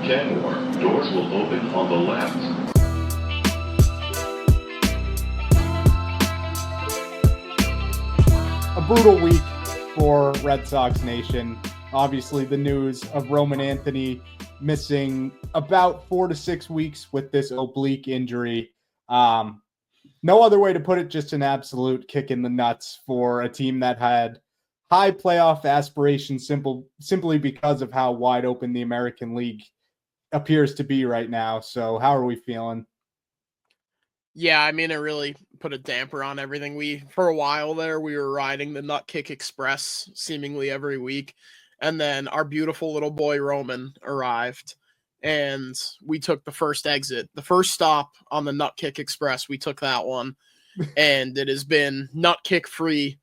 Kenmore, doors will open on the left. A brutal week for Red Sox Nation. Obviously, the news of Roman Anthony missing about 4 to 6 weeks with this oblique injury. No other way to put it, just an absolute kick in the nuts for a team that had high playoff aspirations simply because of how wide open the American League appears to be right now. So how are we feeling? Yeah, I mean, it really put a damper on everything. For a while there, we were riding the Nut Kick Express seemingly every week. And then our beautiful little boy Roman arrived and we took the first exit, the first stop on the Nut Kick Express. We took that one and it has been nut kick free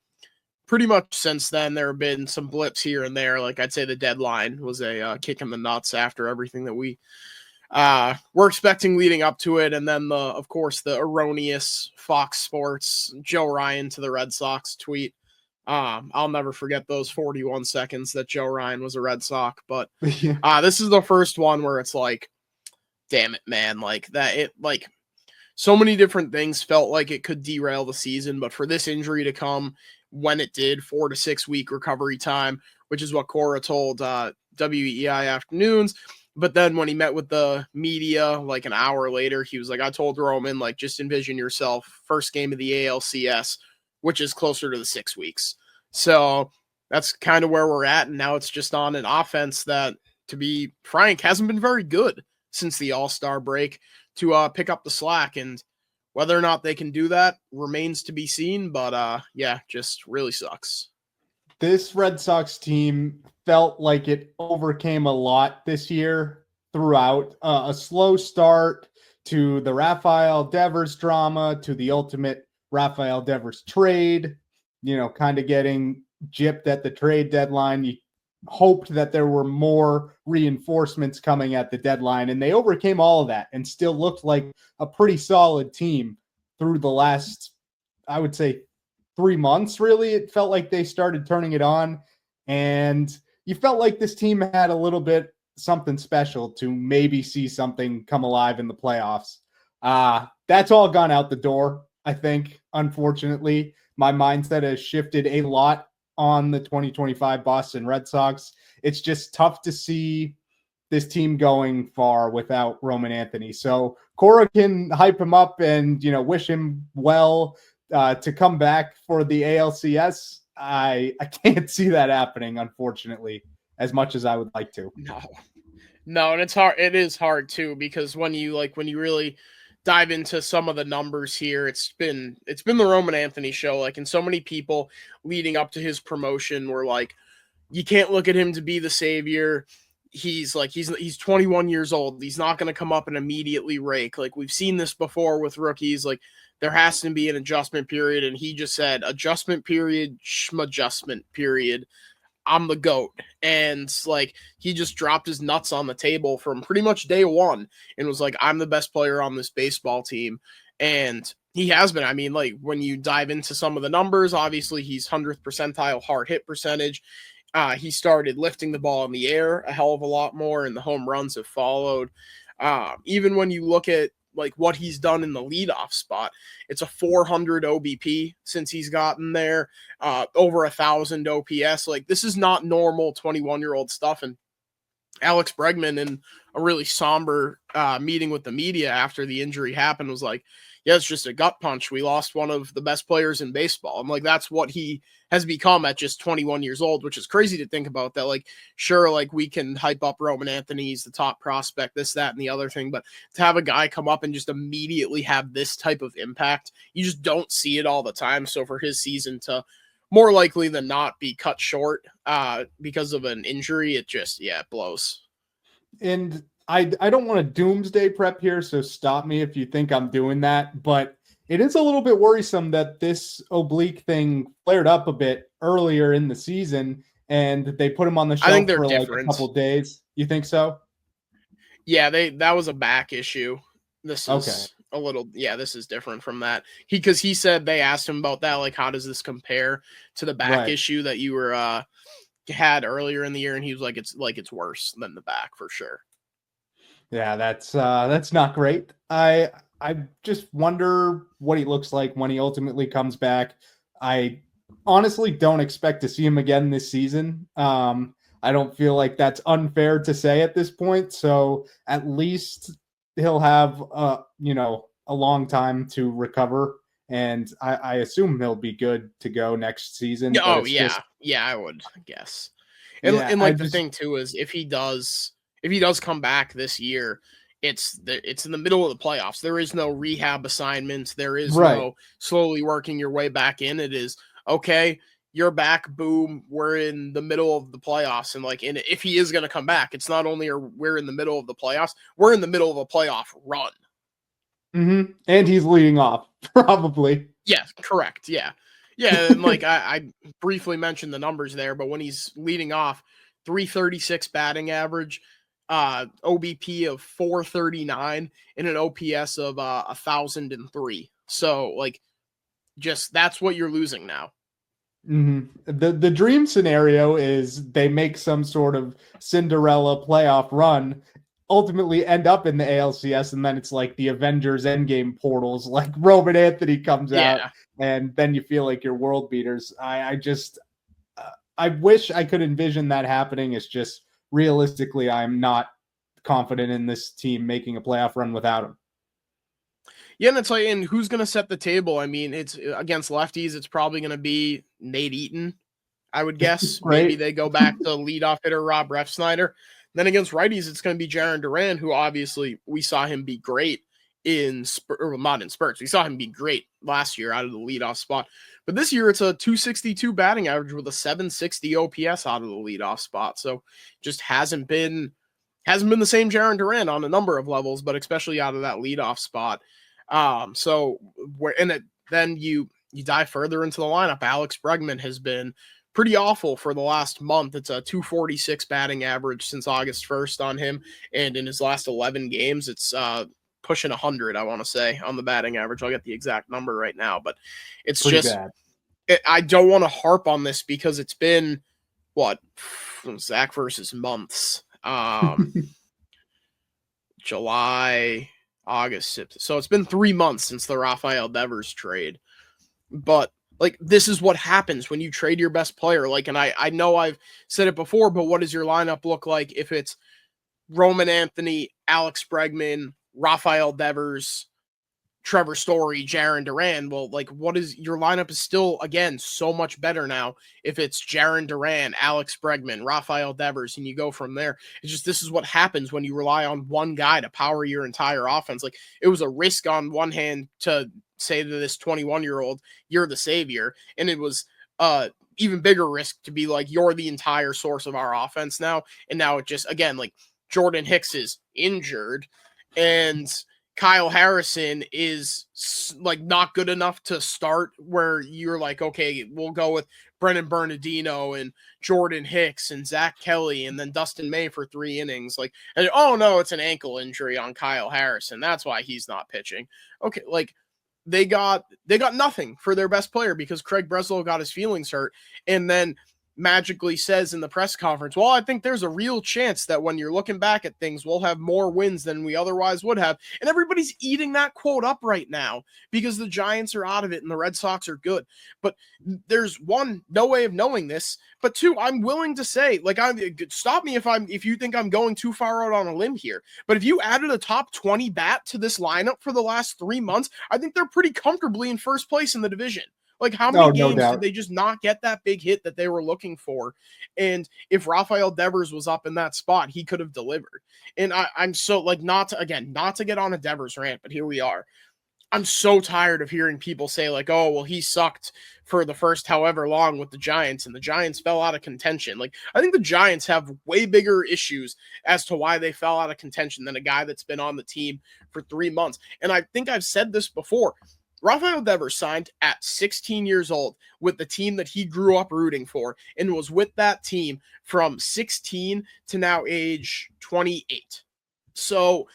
pretty much since then. There have been some blips here and there. Like I'd say the deadline was a kick in the nuts after everything that we're expecting leading up to it. And then of course, the erroneous Fox Sports Joe Ryan to the Red Sox tweet. I'll never forget those 41 seconds that Joe Ryan was a Red Sox, but this is the first one where it's like, damn it, man. Like that, so many different things felt like it could derail the season, but for this injury to come when it did, 4 to 6 week recovery time, which is what Cora told WEI Afternoons. But then when he met with the media like an hour later, he was like, I told Roman, like, just envision yourself first game of the ALCS, which is closer to the 6 weeks. So that's kind of where we're at. And now it's just on an offense that, to be frank, hasn't been very good since the All-Star break to pick up the slack. And whether or not they can do that remains to be seen. But yeah, just really sucks. This Red Sox team felt like it overcame a lot this year throughout. A slow start to the Rafael Devers drama, to the ultimate Rafael Devers trade, kind of getting gypped at the trade deadline. You hoped that there were more reinforcements coming at the deadline, and they overcame all of that and still looked like a pretty solid team through the last, I would say, 3 months, really. It felt like they started turning it on, and you felt like this team had a little bit something special to maybe see something come alive in the playoffs. That's all gone out the door, I think. Unfortunately, my mindset has shifted a lot on the 2025 Boston Red Sox. It's just tough to see this team going far without Roman Anthony. So Cora can hype him up and, wish him well to come back for the ALCS. I can't see that happening, unfortunately, as much as I would like to. No, and it's hard. It is hard too, because when you really dive into some of the numbers here, it's been the Roman Anthony show. Like, and so many people leading up to his promotion were like, you can't look at him to be the savior. He's 21 years old. He's not going to come up and immediately rake. Like, we've seen this before with rookies. Like, there has to be an adjustment period. And he just said, adjustment period, schmadjustment period. I'm the GOAT. And like, he just dropped his nuts on the table from pretty much day one and was like, I'm the best player on this baseball team. And he has been. I mean, like, when you dive into some of the numbers, obviously he's 100th percentile hard hit percentage. He started lifting the ball in the air a hell of a lot more, and the home runs have followed. Even when you look at like what he's done in the leadoff spot, it's a 400 OBP since he's gotten there, over 1,000 OPS. Like, this is not normal 21-year-old stuff. And Alex Bregman, in a really somber meeting with the media after the injury happened, was like, yeah, it's just a gut punch. We lost one of the best players in baseball. I'm like, that's what he has become at just 21 years old, which is crazy to think about. That, like, sure, like, we can hype up Roman Anthony, he's the top prospect, this, that, and the other thing, but to have a guy come up and just immediately have this type of impact, you just don't see it all the time. So for his season to more likely than not be cut short because of an injury, it just, it blows. And I don't want to doomsday prep here, so stop me if you think I'm doing that, but it is a little bit worrisome that this oblique thing flared up a bit earlier in the season, and they put him on the shelf for like a couple of days. You think so? Yeah, that was a back issue. This is a little, this is different from that. Because he said they asked him about that, like, how does this compare to the back issue that you were had earlier in the year, and he was like, it's worse than the back for sure. Yeah, that's not great. I just wonder what he looks like when he ultimately comes back. I honestly don't expect to see him again this season. I don't feel like that's unfair to say at this point. So at least he'll have a long time to recover, and I assume he'll be good to go next season. Yeah, But oh it's just yeah, I would guess. yeah, And I like the just thing too is if he does come back this year, it's in the middle of the playoffs. There is no rehab assignments. There is right. no slowly working your way back in. It is okay. You're back. Boom. We're in the middle of the playoffs, and if he is going to come back, it's not only are we're in the middle of the playoffs, we're in the middle of a playoff run. And he's leading off probably. Yes, correct. Yeah. Yeah. And like I briefly mentioned the numbers there, but when he's leading off, 336 batting average, OBP of 439, and an OPS of 1,003. So like just that's what you're losing now. The dream scenario is they make some sort of Cinderella playoff run, ultimately end up in the ALCS, and then it's like the Avengers Endgame portals, like Roman Anthony comes out, Yeah. and then you feel like you're world beaters. I just I wish I could envision that happening. It's just realistically, I'm not confident in this team making a playoff run without him. Yeah, and it's like, and who's gonna set the table? I mean, it's against lefties, it's probably gonna be Nate Eaton, I would guess. Maybe Right? they go back to leadoff hitter Rob Refsnyder. Then against righties, it's going to be Jaron Duran, who obviously we saw him be great not in spurts. We saw him be great last year out of the leadoff spot. But this year, it's a 262 batting average with a 760 OPS out of the leadoff spot. So just hasn't been the same Jaron Duran on a number of levels, but especially out of that leadoff spot. So where and it, then you dive further into the lineup. Alex Bregman has been pretty awful for the last month. It's a 246 batting average since August 1st on him. And in his last 11 games, it's pushing 100, I want to say, on the batting average. I'll get the exact number right now. But it's Pretty just, bad. I don't want to harp on this because it's been, what, Zach versus months. July, August, so it's been 3 months since the Rafael Devers trade. But like this is what happens when you trade your best player. Like, and I know I've said it before, but what does your lineup look like if it's Roman Anthony, Alex Bregman, Rafael Devers, Trevor Story, Jaron Duran? Well, like what is your lineup is still again so much better now if it's Jaron Duran, Alex Bregman, Rafael Devers, and you go from there. It's just this is what happens when you rely on one guy to power your entire offense. Like it was a risk on one hand to say to this 21-year-old, you're the savior, and it was even bigger risk to be like you're the entire source of our offense now. And now it just again like Jordan Hicks is injured and Kyle Harrison is like not good enough to start where you're like, okay, we'll go with Brennan Bernardino and Jordan Hicks and Zach Kelly and then Dustin May for 3 innings. Like, and, oh no, it's an ankle injury on Kyle Harrison. That's why he's not pitching. Okay, like they got nothing for their best player because Craig Breslow got his feelings hurt and then magically says in the press conference, well, I think there's a real chance that when you're looking back at things, we'll have more wins than we otherwise would have. And everybody's eating that quote up right now because the Giants are out of it and the Red Sox are good. But there's one, no way of knowing this. But two, I'm willing to say, like, stop me if you think I'm going too far out on a limb here. But if you added a top 20 bat to this lineup for the last 3 months, I think they're pretty comfortably in first place in the division. Like, how many No games doubt. did they just not get that big hit that they were looking for? And if Rafael Devers was up in that spot, he could have delivered. And I'm so, like, not to get on a Devers rant, but here we are. I'm so tired of hearing people say, like, oh, well, he sucked for the first however long with the Giants, and the Giants fell out of contention. Like, I think the Giants have way bigger issues as to why they fell out of contention than a guy that's been on the team for 3 months. And I think I've said this before. Rafael Devers signed at 16 years old with the team that he grew up rooting for and was with that team from 16 to now age 28. So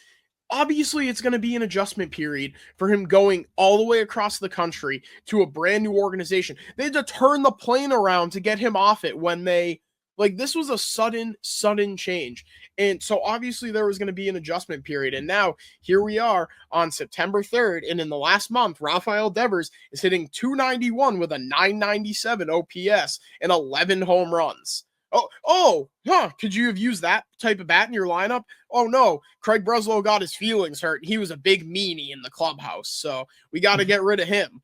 obviously it's going to be an adjustment period for him going all the way across the country to a brand new organization. They had to turn the plane around to get him off it when they Like, this was a sudden change. And so obviously there was going to be an adjustment period. And now here we are on September 3rd. And in the last month, Rafael Devers is hitting 291 with a 997 OPS and 11 home runs. Could you have used that type of bat in your lineup? Oh no, Craig Breslow got his feelings hurt. He was a big meanie in the clubhouse. So we got to get rid of him.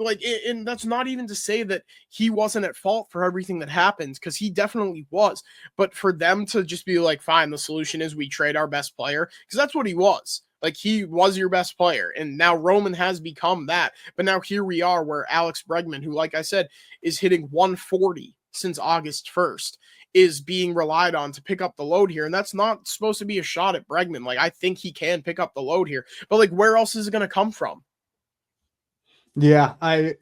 Like, and that's not even to say that he wasn't at fault for everything that happened, because he definitely was. But for them to just be like, fine, the solution is we trade our best player, because that's what he was. Like, he was your best player, and now Roman has become that. But now here we are where Alex Bregman, who, like I said, is hitting 140 since August 1st, is being relied on to pick up the load here. And that's not supposed to be a shot at Bregman. Like, I think he can pick up the load here, but like, where else is it going to come from? Yeah, I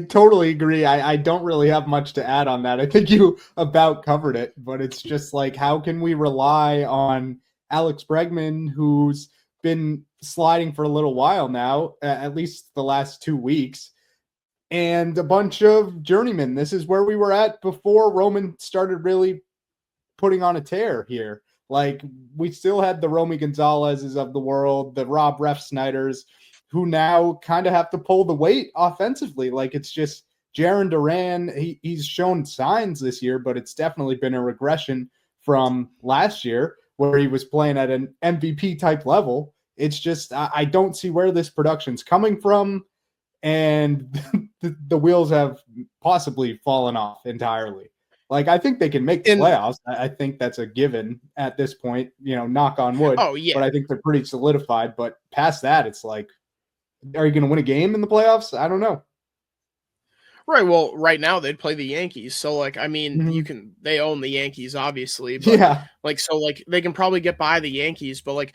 totally agree. I don't really have much to add on that. I think you about covered it, but it's just like, how can we rely on Alex Bregman, who's been sliding for a little while now, at least the last 2 weeks, and a bunch of journeymen? This is where we were at before Roman started really putting on a tear here. Like, we still had the Romy Gonzalez's of the world, the Rob Refsnyders, who now kind of have to pull the weight offensively. Like, it's just Jarren Duran. He's shown signs this year, but it's definitely been a regression from last year where he was playing at an MVP type level. It's just, I don't see where this production's coming from. And the wheels have possibly fallen off entirely. Like, I think they can make the playoffs. I think that's a given at this point, knock on wood. Oh, yeah. But I think they're pretty solidified. But past that, it's like, are you going to win a game in the playoffs? I don't know. Right. Well, right now they'd play the Yankees. So, like, I mean, they own the Yankees, obviously. But, yeah. Like, so, like, they can probably get by the Yankees. But, like,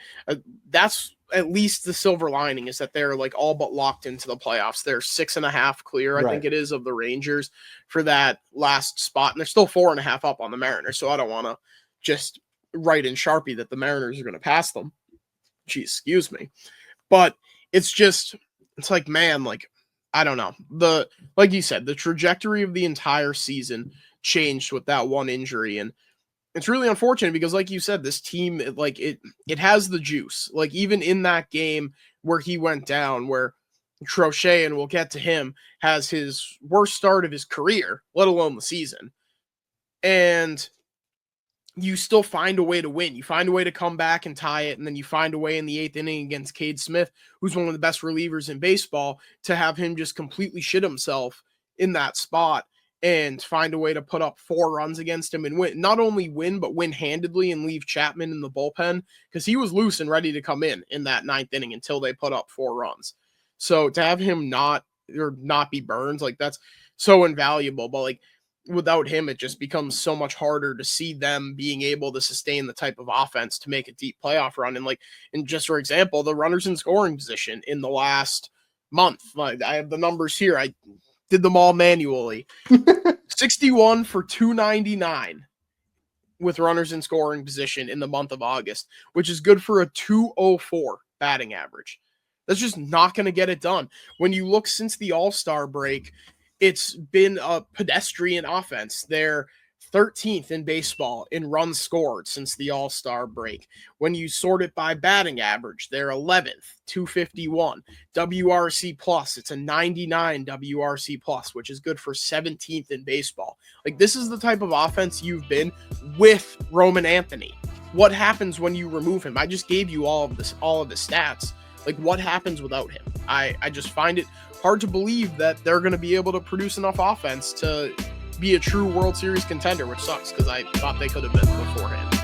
that's at least the silver lining, is that they're, like, all but locked into the playoffs. They're 6.5 clear, I think it is, of the Rangers for that last spot. And they're still 4.5 up on the Mariners. So I don't want to just write in Sharpie that the Mariners are going to pass them. Geez, excuse me. But it's like, man, like, I don't know. Like you said, the trajectory of the entire season changed with that one injury. And it's really unfortunate because, like you said, this team, it has the juice. Like, even in that game where he went down, where Crochet, and we'll get to him, has his worst start of his career, let alone the season. And you still find a way to win. You find a way to come back and tie it, and then you find a way in the 8th inning against Cade Smith, who's one of the best relievers in baseball, to have him just completely shit himself in that spot and find a way to put up 4 runs against him and win. Not only win, but win handedly and leave Chapman in the bullpen, because he was loose and ready to come in that 9th inning until they put up 4 runs. So to have him not be Burns, like, that's so invaluable. But, like, without him, it just becomes so much harder to see them being able to sustain the type of offense to make a deep playoff run. And just for example, the runners in scoring position in the last month, like, I have the numbers here. I did them all manually. 61 for 299 with runners in scoring position in the month of August, which is good for a 204 batting average. That's just not going to get it done. When you look since the All-Star break, it's been a pedestrian offense. They're 13th in baseball in runs scored since the All-Star break. When you sort it by batting average, they're 11th, 251. WRC plus, it's a 99 WRC plus, which is good for 17th in baseball. Like, this is the type of offense you've been with Roman Anthony. What happens when you remove him? I just gave you all of the stats. Like, what happens without him? I just find it hard to believe that they're going to be able to produce enough offense to be a true World Series contender, which sucks because I thought they could have been beforehand.